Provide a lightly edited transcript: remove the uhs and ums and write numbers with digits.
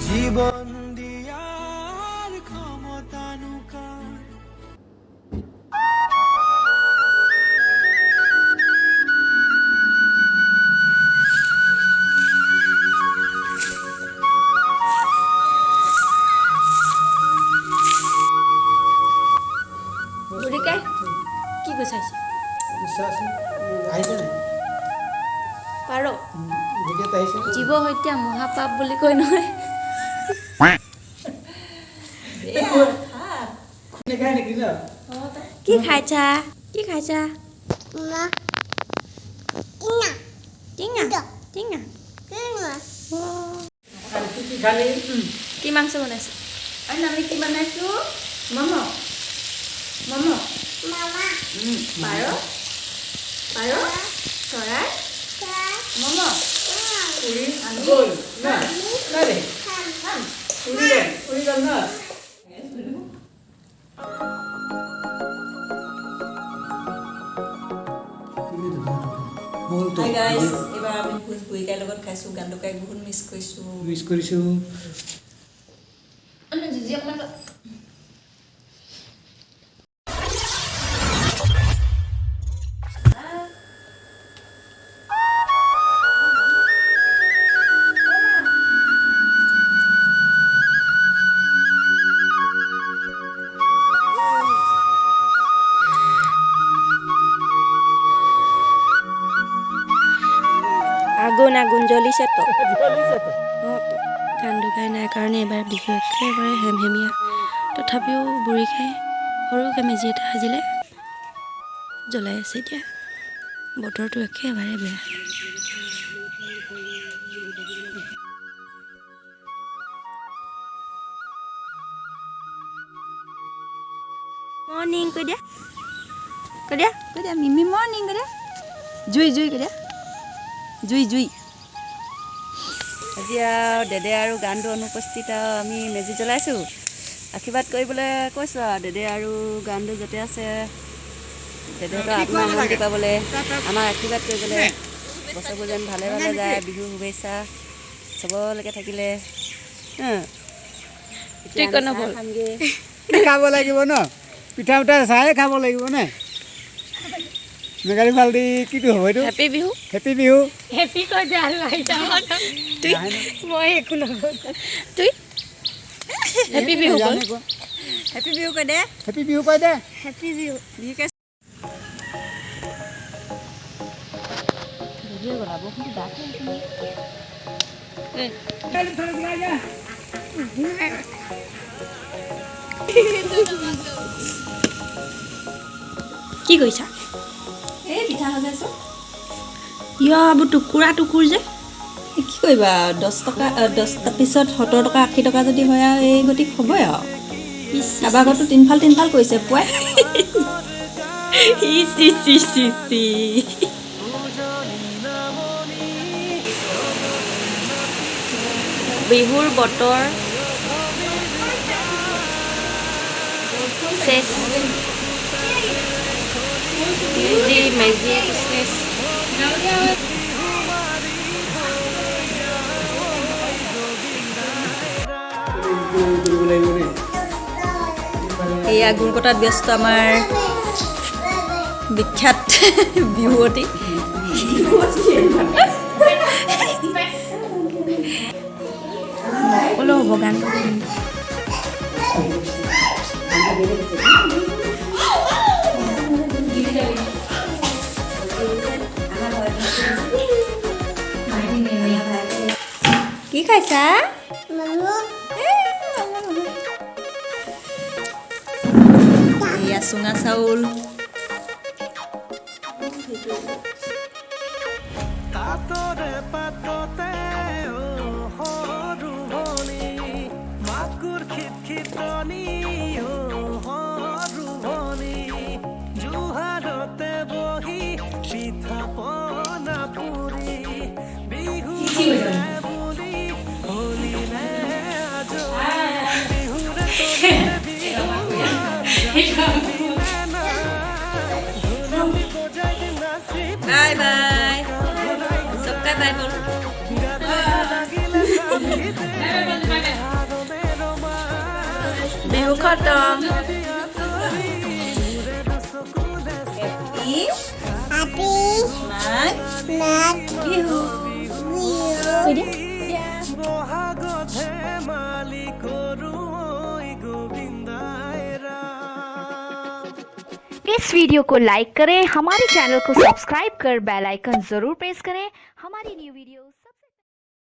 জীবন দিয়াৰ ক্ষমতা নুকাৰ বুঢ়ীকে কি গুচাইছে পাৰ জীৱ হত্যা মহাপাপ বুলি কয় নহয় কি খাইছা কি খাইছা টিঙা টিঙা কি মাংস বনাইছে আৰু আমি কি বনাইছোঁ মম' মম' পাৰ পাৰ চৰাই মম' পুৰি আমি Hi guys, এবাৰ আমি বুঢ়ীকাইৰ লগত খাইছোঁ গান্দকাইক বহুত মিছ কৰিছোঁ আগুন আগুন জ্বলিছে তো গান দুগাই নাই কাৰণে এবাৰ বিহু একেবাৰে হেমহেমীয়া তথাপিও বুঢ়ী খাই সৰুকৈ মেজি এটা সাজিলে জ্বলাই আছে এতিয়া বতৰটো একেবাৰে বেয়া মৰ্ণিং কৈ দিয়া মিমি মৰ্ণিং কৈ দিয়া জুই কৈ দিয়া জুই আজি আৰু দেদে আৰু গানটো অনুপস্থিত আৰু আমি মেজি জ্বলাইছোঁ আশীৰ্বাদ কৰিবলৈ কৈছোঁ আৰু দেদে আৰু গানটো য'তে আছে দেদেহঁতৰ আত্মা শান্তি পাবলৈ আমাক আশীৰ্বাদ কৰিবলৈ বছৰবোৰ যেন ভালে ভালে যায় বিহু শুভেচ্ছা চবলৈকে থাকিলে খামগৈ খাব লাগিব ন পিঠা পিঠা চাহে খাব লাগিব নে মেঘালী ফালদি কিটো হ'ব এইটো হেপী বিহু হেপী কৈ দে আৰু মই একো নকওঁ তুই হেপী বিহু হেপী বিহু কৈ দে হেপী বিহু কৈ দে হেপী বিহু বিহুকে কি কৰিছা এই পিঠা সজাইছোঁ ইয়া আবু টুকুৰা টুকুৰ যে কি কৰিবা 10 টকা 10 পিছত 70 টকা 80 টকা যদি হয় আৰু এই গতি হ'বই আৰু কাৰোবাৰ ঘৰতো তিনফাল কৰিছে পুৱাই বিহুৰ বতৰ শেষ মেজি বিজনেছ এই আগুন কটাত ব্যস্ত আমাৰ বিখ্যাত বিহুৱতী সকলো হ'ব গানটো কি খাইছা এয়া চুঙা চাউল তাতৰে পাততে সৰু ভনী মাকুৰ খিটখিটনি সৰু ভনী জুহাৰতে বহি পিঠা পনা পুৰি বিহু বুলি হলিলে বিহুৰে বাই বাই सबका बाय बोल খতম বিহু বহাগত ধেমালি কৰো ঐ গোবিন্দাই ৰাম। इस वीडियो को लाइक करें, हमारे चैनल को सब्सक्राइब कर बेल आइकन जरूर प्रेस करें हमारी न्यू वीडियोस